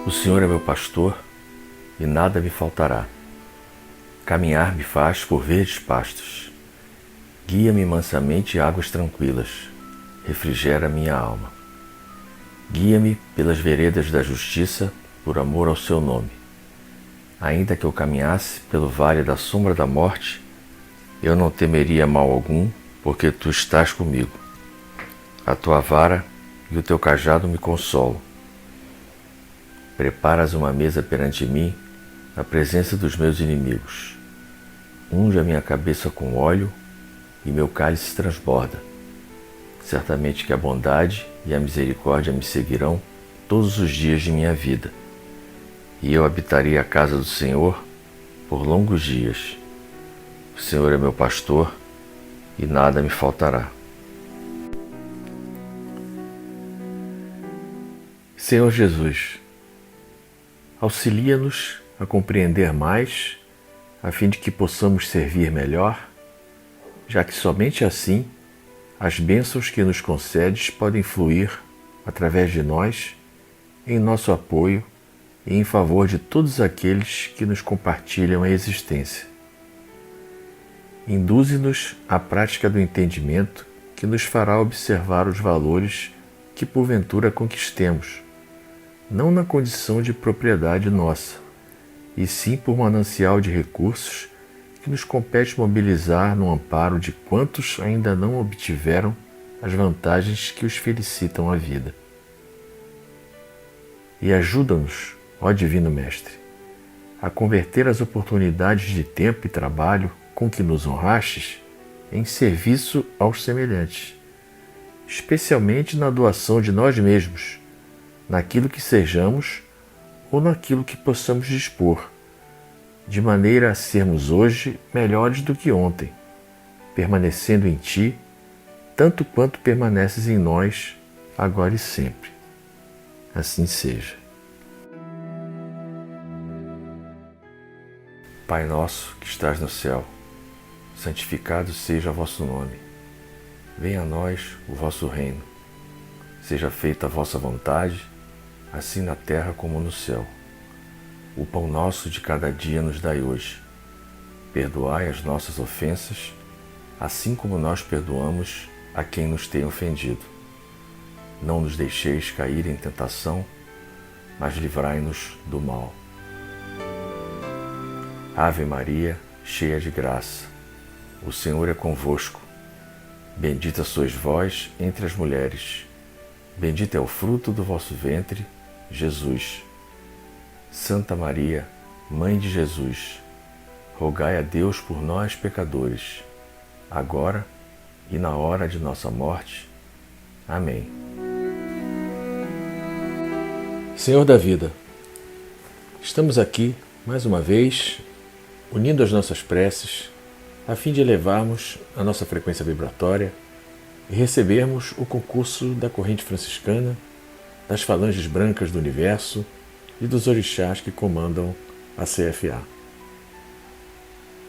O Senhor é meu pastor e nada me faltará. Caminhar me faz por verdes pastos. Guia-me mansamente a águas tranquilas. Refrigera minha alma. Guia-me pelas veredas da justiça por amor ao seu nome. Ainda que eu caminhasse pelo vale da sombra da morte, eu não temeria mal algum, porque tu estás comigo. A tua vara e o teu cajado me consolam. Preparas uma mesa perante mim, na presença dos meus inimigos. Unge a minha cabeça com óleo e meu cálice transborda. Certamente que a bondade e a misericórdia me seguirão todos os dias de minha vida, e eu habitarei a casa do Senhor por longos dias. O Senhor é meu pastor e nada me faltará. Senhor Jesus, auxilia-nos a compreender mais, a fim de que possamos servir melhor, já que somente assim as bênçãos que nos concedes podem fluir, através de nós, em nosso apoio e em favor de todos aqueles que nos compartilham a existência. Induze-nos à prática do entendimento que nos fará observar os valores que porventura conquistemos, não na condição de propriedade nossa, e sim por manancial de recursos que nos compete mobilizar no amparo de quantos ainda não obtiveram as vantagens que os felicitam a vida. E ajuda-nos, ó Divino Mestre, a converter as oportunidades de tempo e trabalho com que nos honrastes em serviço aos semelhantes, especialmente na doação de nós mesmos, naquilo que sejamos ou naquilo que possamos dispor, de maneira a sermos hoje melhores do que ontem, permanecendo em Ti, tanto quanto permaneces em nós, agora e sempre. Assim seja. Pai nosso que estás no céu, santificado seja o vosso nome. Venha a nós o vosso reino. Seja feita a vossa vontade, assim na terra como no céu. O pão nosso de cada dia nos dai hoje. Perdoai as nossas ofensas, assim como nós perdoamos a quem nos tem ofendido. Não nos deixeis cair em tentação, mas livrai-nos do mal. Ave Maria, cheia de graça, o Senhor é convosco. Bendita sois vós entre as mulheres. Bendito é o fruto do vosso ventre, Jesus. Santa Maria, Mãe de Jesus, rogai a Deus por nós, pecadores, agora e na hora de nossa morte. Amém. Senhor da vida, estamos aqui, mais uma vez, unindo as nossas preces, a fim de elevarmos a nossa frequência vibratória e recebermos o concurso da corrente franciscana, das falanges brancas do universo e dos orixás que comandam a CFA.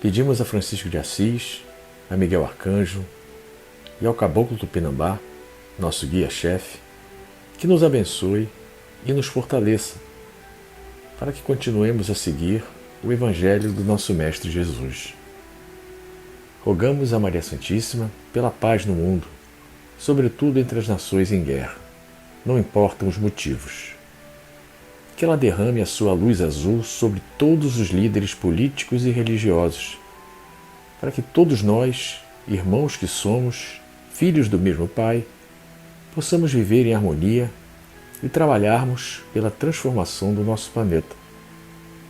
Pedimos a Francisco de Assis, a Miguel Arcanjo e ao Caboclo Tupinambá, nosso guia-chefe, que nos abençoe e nos fortaleça, para que continuemos a seguir o Evangelho do nosso Mestre Jesus. Rogamos a Maria Santíssima pela paz no mundo, sobretudo entre as nações em guerra, não importam os motivos. Que ela derrame a sua luz azul sobre todos os líderes políticos e religiosos, para que todos nós, irmãos que somos, filhos do mesmo Pai, possamos viver em harmonia e trabalharmos pela transformação do nosso planeta,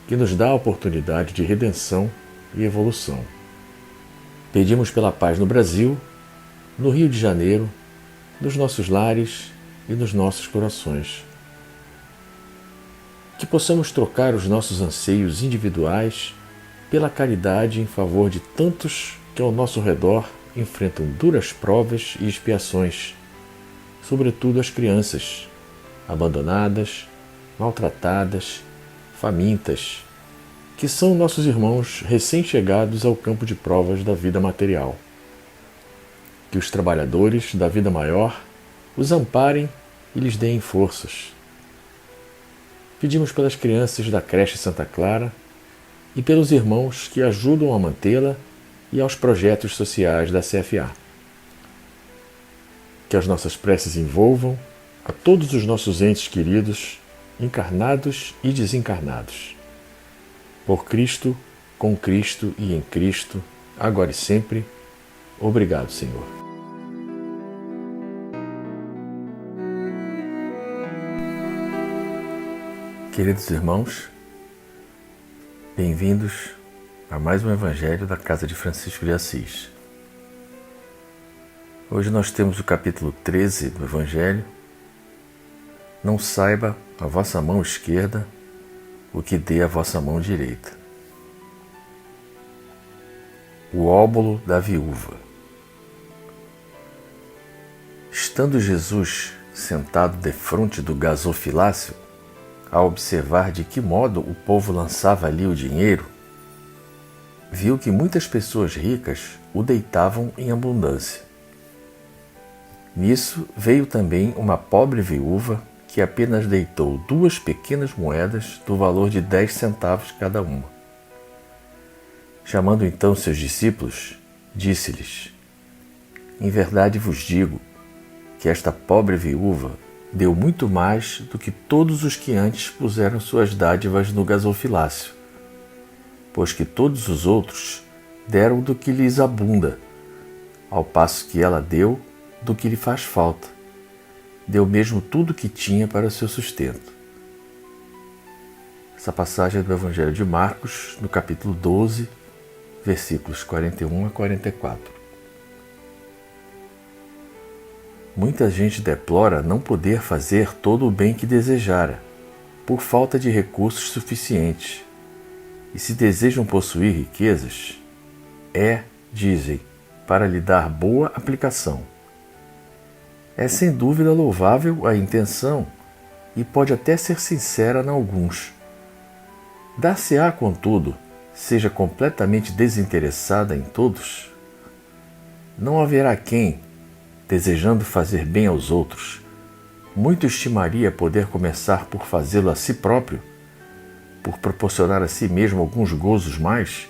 que nos dá a oportunidade de redenção e evolução. Pedimos pela paz no Brasil, no Rio de Janeiro, nos nossos lares e nos nossos corações. Que possamos trocar os nossos anseios individuais pela caridade em favor de tantos que ao nosso redor enfrentam duras provas e expiações, sobretudo as crianças, abandonadas, maltratadas, famintas, que são nossos irmãos recém-chegados ao campo de provas da vida material. Que os trabalhadores da vida maior os amparem e lhes deem forças. Pedimos pelas crianças da creche Santa Clara e pelos irmãos que ajudam a mantê-la e aos projetos sociais da CFA. Que as nossas preces envolvam a todos os nossos entes queridos, encarnados e desencarnados. Por Cristo, com Cristo e em Cristo, agora e sempre. Obrigado, Senhor. Queridos irmãos, bem-vindos a mais um Evangelho da Casa de Francisco de Assis. Hoje nós temos o capítulo 13 do Evangelho. Não saiba a vossa mão esquerda o que dê a vossa mão direita. O óbolo da viúva. Estando Jesus sentado defronte do gasofilácio, a observar de que modo o povo lançava ali o dinheiro, viu que muitas pessoas ricas o deitavam em abundância. Nisso veio também uma pobre viúva que apenas deitou 2 pequenas moedas do valor de 10 centavos cada uma. Chamando então seus discípulos, disse-lhes: Em verdade vos digo que esta pobre viúva deu muito mais do que todos os que antes puseram suas dádivas no gasofilácio, pois que todos os outros deram do que lhes abunda, ao passo que ela deu do que lhe faz falta. Deu mesmo tudo o que tinha para o seu sustento. Essa passagem é do Evangelho de Marcos, no capítulo 12, versículos 41 a 44. Muita gente deplora não poder fazer todo o bem que desejara, por falta de recursos suficientes. E se desejam possuir riquezas, dizem, para lhe dar boa aplicação. É sem dúvida louvável a intenção e pode até ser sincera em alguns. Dar-se-á, contudo, seja completamente desinteressada em todos? Não haverá quem, desejando fazer bem aos outros, muito estimaria poder começar por fazê-lo a si próprio, por proporcionar a si mesmo alguns gozos mais,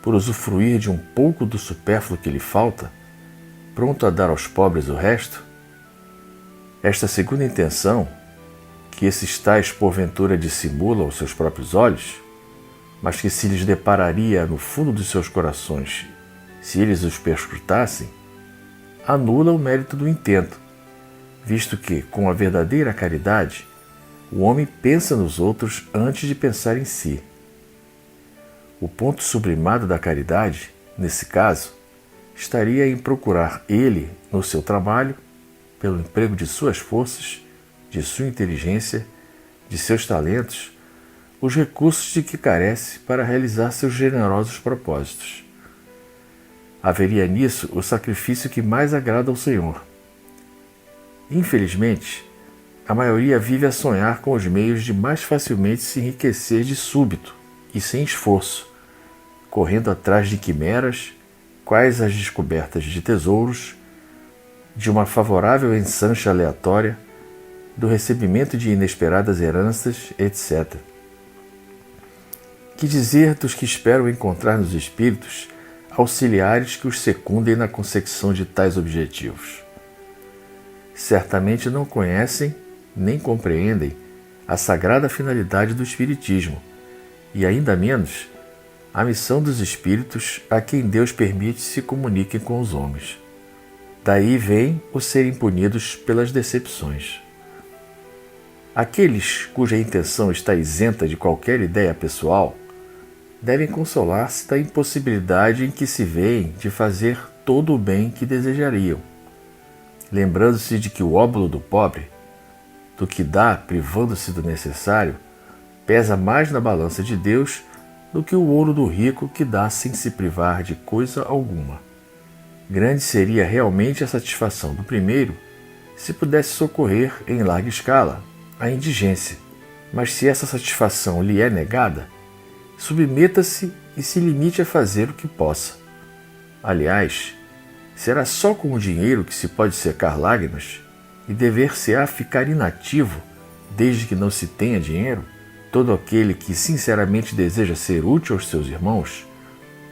por usufruir de um pouco do supérfluo que lhe falta, pronto a dar aos pobres o resto? Esta segunda intenção, que esses tais porventura dissimulam aos seus próprios olhos, mas que se lhes depararia no fundo dos seus corações, se eles os perscrutassem, anula o mérito do intento, visto que, com a verdadeira caridade, o homem pensa nos outros antes de pensar em si. O ponto sublimado da caridade, nesse caso, estaria em procurar ele, no seu trabalho, pelo emprego de suas forças, de sua inteligência, de seus talentos, os recursos de que carece para realizar seus generosos propósitos. Haveria nisso o sacrifício que mais agrada ao Senhor. Infelizmente, a maioria vive a sonhar com os meios de mais facilmente se enriquecer de súbito e sem esforço, correndo atrás de quimeras, quais as descobertas de tesouros, de uma favorável ensancha aleatória, do recebimento de inesperadas heranças, etc. Que dizer dos que esperam encontrar nos espíritos auxiliares que os secundem na consecução de tais objetivos? Certamente não conhecem nem compreendem a sagrada finalidade do Espiritismo e, ainda menos, a missão dos espíritos a quem Deus permite se comuniquem com os homens. Daí vem o serem punidos pelas decepções. Aqueles cuja intenção está isenta de qualquer ideia pessoal devem consolar-se da impossibilidade em que se veem de fazer todo o bem que desejariam, lembrando-se de que o óbolo do pobre, do que dá privando-se do necessário, pesa mais na balança de Deus do que o ouro do rico que dá sem se privar de coisa alguma. Grande seria realmente a satisfação do primeiro se pudesse socorrer em larga escala a indigência, mas se essa satisfação lhe é negada, submeta-se e se limite a fazer o que possa. Aliás, será só com o dinheiro que se pode secar lágrimas e dever-se-á ficar inativo desde que não se tenha dinheiro, todo aquele que sinceramente deseja ser útil aos seus irmãos,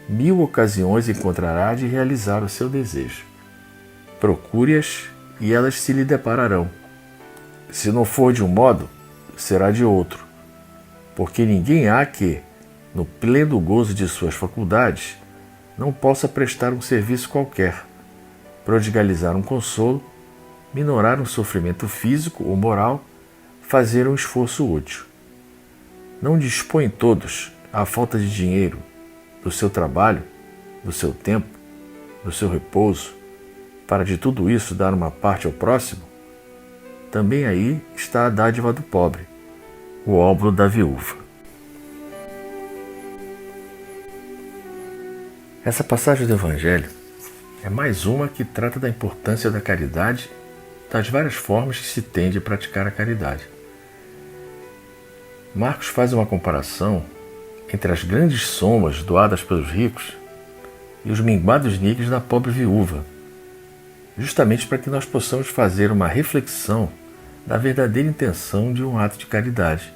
1000 ocasiões encontrará de realizar o seu desejo. Procure-as e elas se lhe depararão. Se não for de um modo, será de outro, porque ninguém há que, no pleno gozo de suas faculdades, não possa prestar um serviço qualquer, prodigalizar um consolo, minorar um sofrimento físico ou moral, fazer um esforço útil. Não dispõem todos, à falta de dinheiro, do seu trabalho, do seu tempo, do seu repouso, para de tudo isso dar uma parte ao próximo? Também aí está a dádiva do pobre, o óbolo da viúva. Essa passagem do Evangelho é mais uma que trata da importância da caridade, das várias formas que se tem de praticar a caridade. Marcos faz uma comparação entre as grandes somas doadas pelos ricos e os minguados níqueis da pobre viúva, justamente para que nós possamos fazer uma reflexão da verdadeira intenção de um ato de caridade.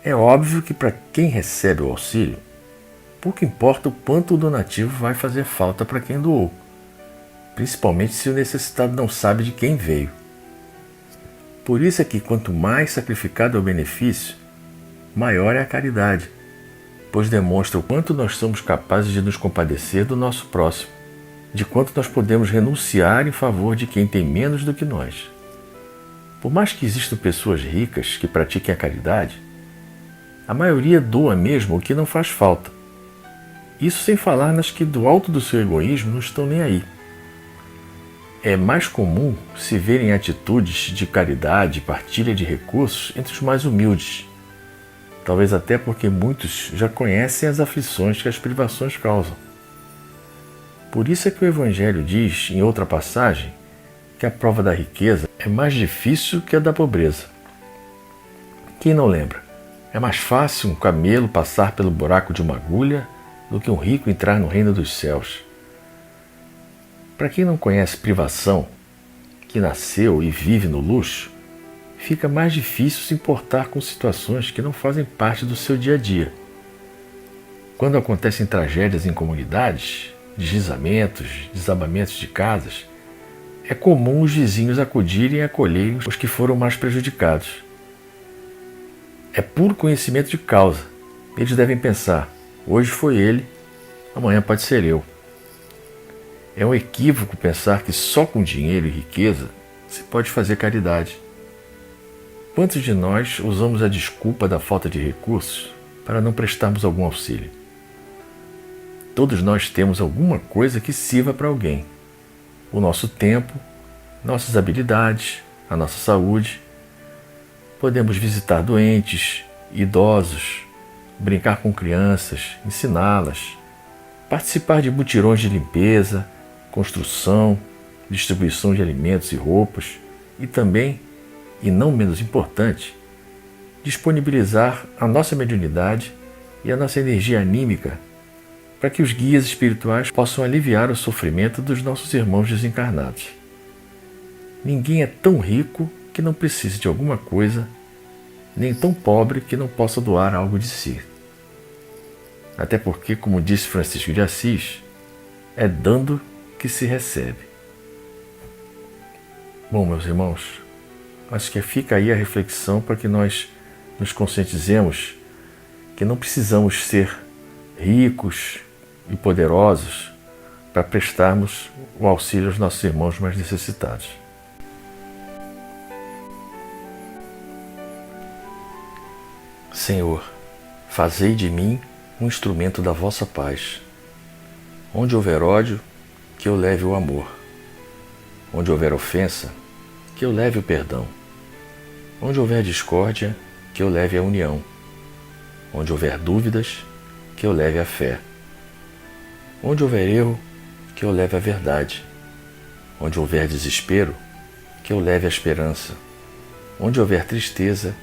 É óbvio que para quem recebe o auxílio, pouco importa o quanto o donativo vai fazer falta para quem doou, principalmente se o necessitado não sabe de quem veio. Por isso é que quanto mais sacrificado é o benefício, maior é a caridade, pois demonstra o quanto nós somos capazes de nos compadecer do nosso próximo, de quanto nós podemos renunciar em favor de quem tem menos do que nós. Por mais que existam pessoas ricas que pratiquem a caridade, a maioria doa mesmo o que não faz falta. Isso sem falar nas que do alto do seu egoísmo não estão nem aí. É mais comum se verem atitudes de caridade e partilha de recursos entre os mais humildes, talvez até porque muitos já conhecem as aflições que as privações causam. Por isso é que o Evangelho diz, em outra passagem, que a prova da riqueza é mais difícil que a da pobreza. Quem não lembra? É mais fácil um camelo passar pelo buraco de uma agulha do que um rico entrar no reino dos céus. Para quem não conhece privação, que nasceu e vive no luxo, fica mais difícil se importar com situações que não fazem parte do seu dia a dia. Quando acontecem tragédias em comunidades, deslizamentos, desabamentos de casas, é comum os vizinhos acudirem e acolherem os que foram mais prejudicados. É puro conhecimento de causa. Eles devem pensar, hoje foi ele, amanhã pode ser eu. É um equívoco pensar que só com dinheiro e riqueza se pode fazer caridade. Quantos de nós usamos a desculpa da falta de recursos para não prestarmos algum auxílio? Todos nós temos alguma coisa que sirva para alguém. O nosso tempo, nossas habilidades, a nossa saúde. Podemos visitar doentes, idosos, brincar com crianças, ensiná-las, participar de mutirões de limpeza, construção, distribuição de alimentos e roupas e também, e não menos importante, disponibilizar a nossa mediunidade e a nossa energia anímica para que os guias espirituais possam aliviar o sofrimento dos nossos irmãos desencarnados. Ninguém é tão rico que não precise de alguma coisa, nem tão pobre que não possa doar algo de si. Até porque, como disse Francisco de Assis, é dando que se recebe. Bom, meus irmãos, acho que fica aí a reflexão para que nós nos conscientizemos que não precisamos ser ricos e poderosos para prestarmos o auxílio aos nossos irmãos mais necessitados. Senhor, fazei de mim um instrumento da vossa paz. Onde houver ódio, que eu leve o amor. Onde houver ofensa, que eu leve o perdão. Onde houver discórdia, que eu leve a união. Onde houver dúvidas, que eu leve a fé. Onde houver erro, que eu leve a verdade. Onde houver desespero, que eu leve a esperança. Onde houver tristeza,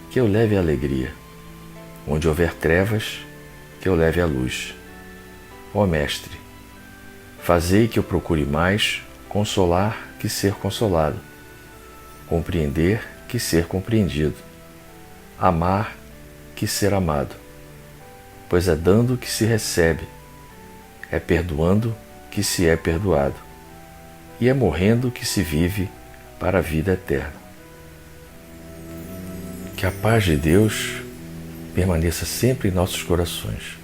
que eu leve a alegria. Onde houver trevas, que eu leve a luz. Ó Mestre, fazei que eu procure mais consolar que ser consolado, compreender que ser compreendido, amar que ser amado, pois é dando que se recebe, é perdoando que se é perdoado, e é morrendo que se vive para a vida eterna. Que a paz de Deus permaneça sempre em nossos corações.